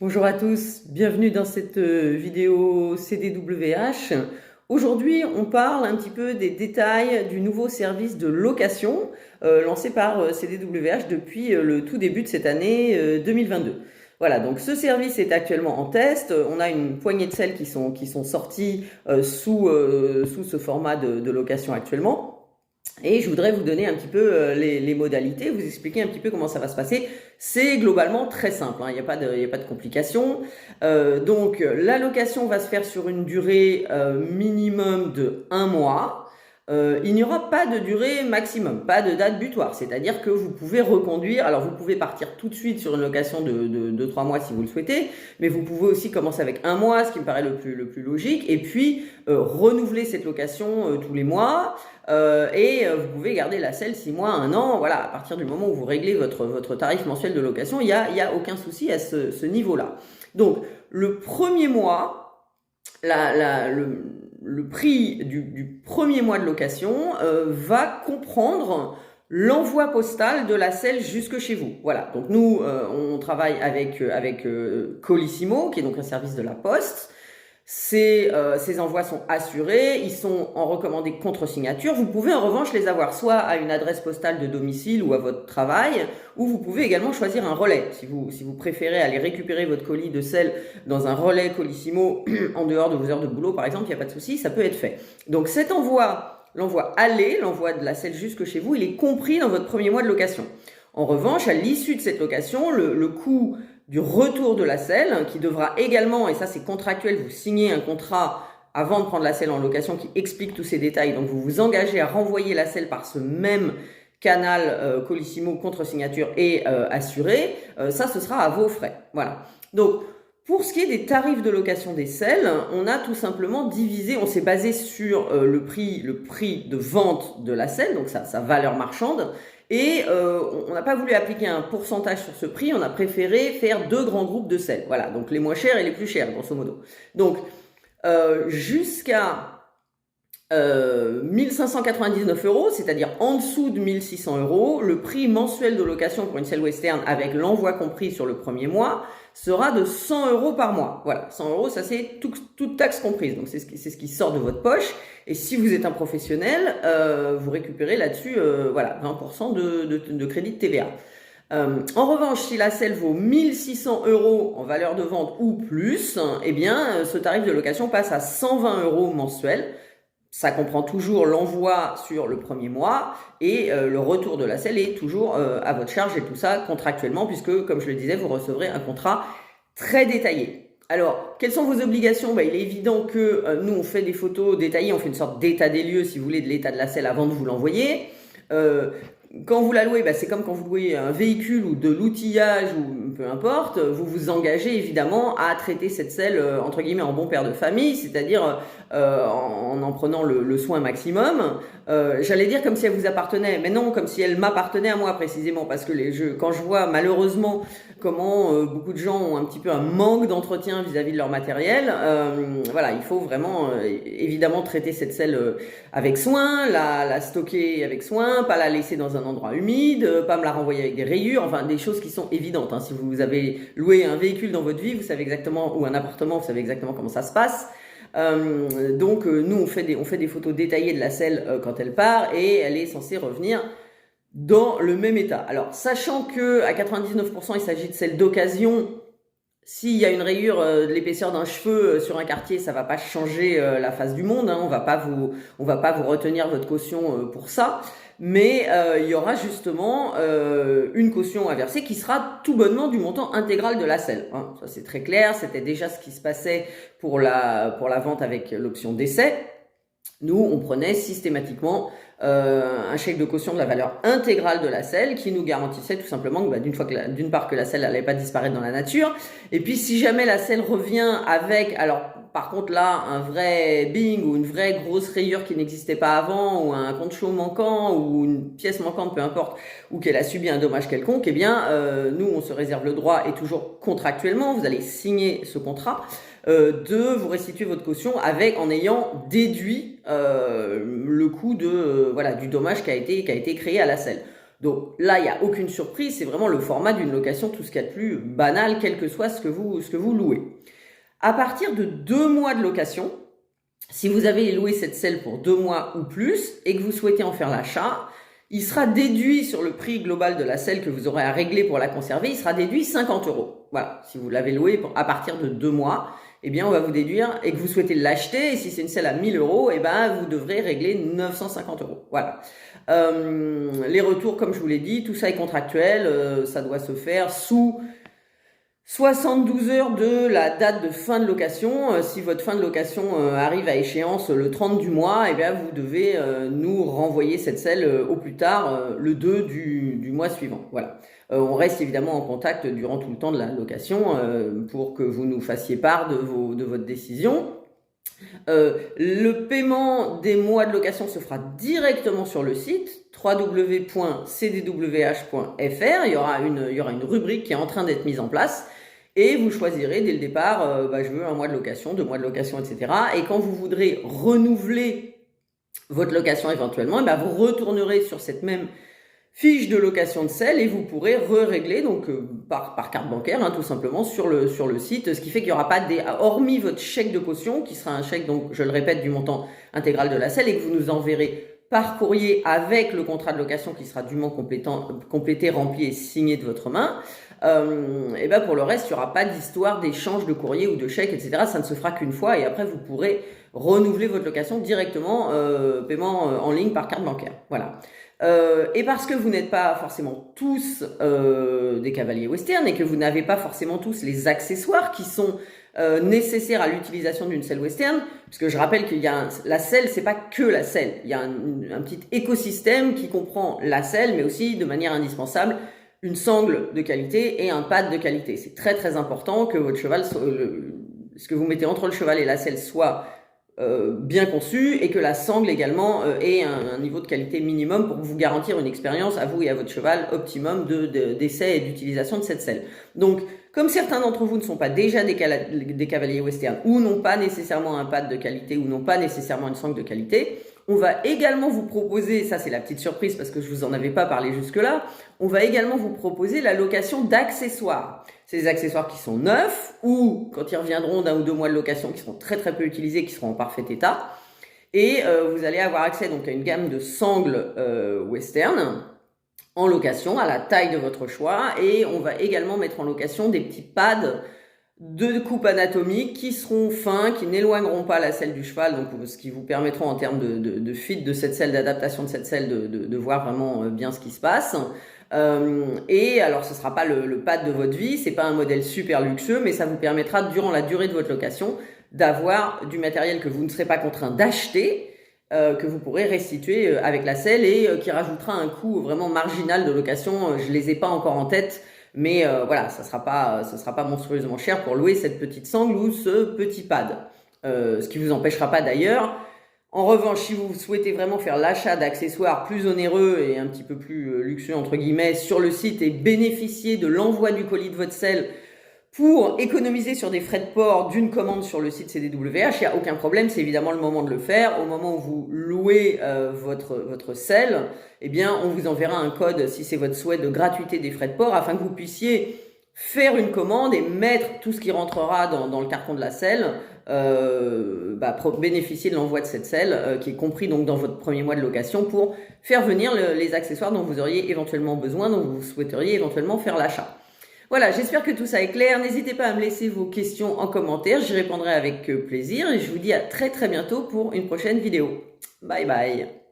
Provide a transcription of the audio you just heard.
Bonjour à tous, bienvenue dans cette vidéo CDWH. Aujourd'hui, on parle un petit peu des détails du nouveau service de location lancé par CDWH depuis le tout début de cette année 2022. Voilà, donc ce service est actuellement en test. On a une poignée de celles qui sont sorties sous ce format de location actuellement. Et je voudrais vous donner un petit peu les modalités, vous expliquer un petit peu comment ça va se passer. C'est globalement très simple, hein, il n'y a pas de complications. Donc la location va se faire sur une durée minimum de 1 mois. Il n'y aura pas de durée maximum, pas de date butoir, c'est-à-dire que vous pouvez reconduire, alors vous pouvez partir tout de suite sur une location de 3 mois si vous le souhaitez, mais vous pouvez aussi commencer avec 1 mois, ce qui me paraît le plus logique, et puis renouveler cette location tous les mois. Vous pouvez garder la selle 6 mois, 1 an, voilà, à partir du moment où vous réglez votre tarif mensuel de location, il y a aucun souci à ce niveau-là. Donc, le premier mois, le prix du premier mois de location va comprendre l'envoi postal de la selle jusque chez vous. Voilà, donc nous, on travaille avec Colissimo, qui est donc un service de la Poste. Ces envois sont assurés, ils sont en recommandé contre-signature. Vous pouvez en revanche les avoir soit à une adresse postale de domicile ou à votre travail, ou vous pouvez également choisir un relais. Si vous préférez aller récupérer votre colis de sel dans un relais Colissimo en dehors de vos heures de boulot par exemple, il n'y a pas de souci, ça peut être fait. Donc cet envoi, l'envoi aller, l'envoi de la selle jusque chez vous, il est compris dans votre premier mois de location. En revanche, à l'issue de cette location, le coût du retour de la selle, qui devra également, et ça c'est contractuel, vous signez un contrat avant de prendre la selle en location qui explique tous ces détails, donc vous vous engagez à renvoyer la selle par ce même canal Colissimo contre signature et assuré, ça ce sera à vos frais. Voilà. Donc pour ce qui est des tarifs de location des selles, on a tout simplement divisé, on s'est basé sur le prix de vente de la selle, donc sa valeur marchande. Et on n'a pas voulu appliquer un pourcentage sur ce prix, on a préféré faire 2 grands groupes de sel. Voilà, donc les moins chers et les plus chers, grosso modo. Donc, jusqu'à 1599 €, c'est-à-dire en dessous de 1600 €, le prix mensuel de location pour une selle western avec l'envoi compris sur le premier mois sera de 100 € par mois. Voilà, 100 €, ça c'est toute taxe comprise, donc c'est ce qui sort de votre poche. Et si vous êtes un professionnel, vous récupérez là-dessus voilà, 20% de crédit de TVA. En revanche, si la selle vaut 1600 € en valeur de vente ou plus, eh bien, ce tarif de location passe à 120 € mensuel. Ça comprend toujours l'envoi sur le premier mois et le retour de la selle est toujours à votre charge et tout ça contractuellement puisque, comme je le disais, vous recevrez un contrat très détaillé. Alors, quelles sont vos obligations? Il est évident que nous, on fait des photos détaillées, on fait une sorte d'état des lieux, si vous voulez, de l'état de la selle avant de vous l'envoyer. Quand vous la louez, c'est comme quand vous louez un véhicule ou de l'outillage ou peu importe, vous vous engagez évidemment à traiter cette selle entre guillemets en bon père de famille, c'est-à-dire en prenant le soin maximum. J'allais dire comme si elle vous appartenait, mais non, comme si elle m'appartenait à moi précisément, parce que quand je vois malheureusement comment beaucoup de gens ont un petit peu un manque d'entretien vis-à-vis de leur matériel, voilà, il faut vraiment évidemment traiter cette selle avec soin, la stocker avec soin, pas la laisser dans un endroit humide, pas me la renvoyer avec des rayures, enfin des choses qui sont évidentes. Hein. Si vous avez loué un véhicule dans votre vie, vous savez exactement, ou un appartement, vous savez exactement comment ça se passe. Donc nous on fait des photos détaillées de la selle quand elle part et elle est censée revenir dans le même état. Alors sachant que à 99% il s'agit de selle d'occasion, s'il y a une rayure de l'épaisseur d'un cheveu sur un quartier, ça va pas changer la face du monde, hein. On va pas vous retenir votre caution pour ça, mais il y aura justement une caution à verser qui sera tout bonnement du montant intégral de la selle, hein. Ça c'est très clair, c'était déjà ce qui se passait pour la vente avec l'option d'essai. Nous, on prenait systématiquement un chèque de caution de la valeur intégrale de la selle qui nous garantissait tout simplement que d'une part que la selle n'allait pas disparaître dans la nature, et puis si jamais la selle revient avec, alors par contre là, un vrai bing ou une vraie grosse rayure qui n'existait pas avant, ou un concho manquant, ou une pièce manquante, peu importe, ou qu'elle a subi un dommage quelconque, eh bien nous on se réserve le droit, et toujours contractuellement, vous allez signer ce contrat, de vous restituer votre caution en ayant déduit le coût du dommage qui a été créé à la selle. Donc là, il n'y a aucune surprise, c'est vraiment le format d'une location, tout ce qu'il y a de plus banal, quel que soit ce que vous louez. À partir de 2 mois de location, si vous avez loué cette selle pour 2 mois ou plus et que vous souhaitez en faire l'achat, il sera déduit sur le prix global de la selle que vous aurez à régler pour la conserver, il sera déduit 50 €. Voilà, si vous l'avez loué à partir de 2 mois, eh bien on va vous déduire, et que vous souhaitez l'acheter, et si c'est une selle à 1000 €, eh ben vous devrez régler 950 €. Voilà. Les retours, comme je vous l'ai dit, tout ça est contractuel, ça doit se faire sous 72 heures de la date de fin de location. Si votre fin de location arrive à échéance le 30 du mois, eh bien vous devez nous renvoyer cette selle au plus tard le 2 du mois suivant. Voilà. On reste évidemment en contact durant tout le temps de la location pour que vous nous fassiez part de votre décision. Le paiement des mois de location se fera directement sur le site www.cdwh.fr. Il y aura une rubrique qui est en train d'être mise en place et vous choisirez dès le départ, je veux 1 mois de location, 2 mois de location, etc. Et quand vous voudrez renouveler votre location éventuellement, vous retournerez sur cette même fiche de location de selle et vous pourrez régler donc par carte bancaire tout simplement sur le site, ce qui fait qu'il n'y aura pas hormis votre chèque de caution qui sera un chèque, donc je le répète, du montant intégral de la selle et que vous nous enverrez par courrier avec le contrat de location qui sera dûment complété, rempli et signé de votre main. Et pour le reste, il n'y aura pas d'histoire d'échange de courrier ou de chèque, etc. Ça ne se fera qu'une fois et après vous pourrez renouveler votre location directement, paiement en ligne par carte bancaire. Voilà. Et parce que vous n'êtes pas forcément tous des cavaliers western et que vous n'avez pas forcément tous les accessoires qui sont nécessaires à l'utilisation d'une selle western, puisque je rappelle qu'il y a la selle, c'est pas que la selle, il y a un petit écosystème qui comprend la selle, mais aussi de manière indispensable une sangle de qualité et un pad de qualité. C'est très très important que votre cheval, ce que vous mettez entre le cheval et la selle soit bien conçu et que la sangle également ait un niveau de qualité minimum pour vous garantir une expérience à vous et à votre cheval optimum d'essai et d'utilisation de cette selle. Donc, comme certains d'entre vous ne sont pas déjà des cavaliers western ou n'ont pas nécessairement un pad de qualité ou n'ont pas nécessairement une sangle de qualité, on va également vous proposer, ça c'est la petite surprise parce que je vous en avais pas parlé jusque-là, on va également vous proposer la location d'accessoires. C'est des accessoires qui sont neufs ou, quand ils reviendront d'1 ou 2 mois de location, qui seront très très peu utilisés, qui seront en parfait état. Et vous allez avoir accès donc à une gamme de sangles western en location à la taille de votre choix. Et on va également mettre en location des petits pads de coupe anatomique qui seront fins, qui n'éloigneront pas la selle du cheval, donc ce qui vous permettront en termes de fit de cette selle, d'adaptation de cette selle, de voir vraiment bien ce qui se passe. Et alors ce sera pas le pad de votre vie, c'est pas un modèle super luxueux, mais ça vous permettra durant la durée de votre location d'avoir du matériel que vous ne serez pas contraint d'acheter, que vous pourrez restituer avec la selle et qui rajoutera un coût vraiment marginal de location. Je les ai pas encore en tête, mais voilà, ça sera pas monstrueusement cher pour louer cette petite sangle ou ce petit pad. Ce qui vous empêchera pas d'ailleurs. En revanche, si vous souhaitez vraiment faire l'achat d'accessoires plus onéreux et un petit peu plus luxueux entre guillemets sur le site et bénéficier de l'envoi du colis de votre selle pour économiser sur des frais de port d'une commande sur le site CDWH, il n'y a aucun problème, c'est évidemment le moment de le faire. Au moment où vous louez votre selle, eh bien, on vous enverra un code, si c'est votre souhait, de gratuité des frais de port afin que vous puissiez faire une commande et mettre tout ce qui rentrera dans le carton de la selle, bénéficier de l'envoi de cette selle qui est compris donc dans votre premier mois de location pour faire venir les accessoires dont vous auriez éventuellement besoin, dont vous souhaiteriez éventuellement faire l'achat. Voilà, j'espère que tout ça est clair. N'hésitez pas à me laisser vos questions en commentaire, j'y répondrai avec plaisir et je vous dis à très très bientôt pour une prochaine vidéo. Bye bye.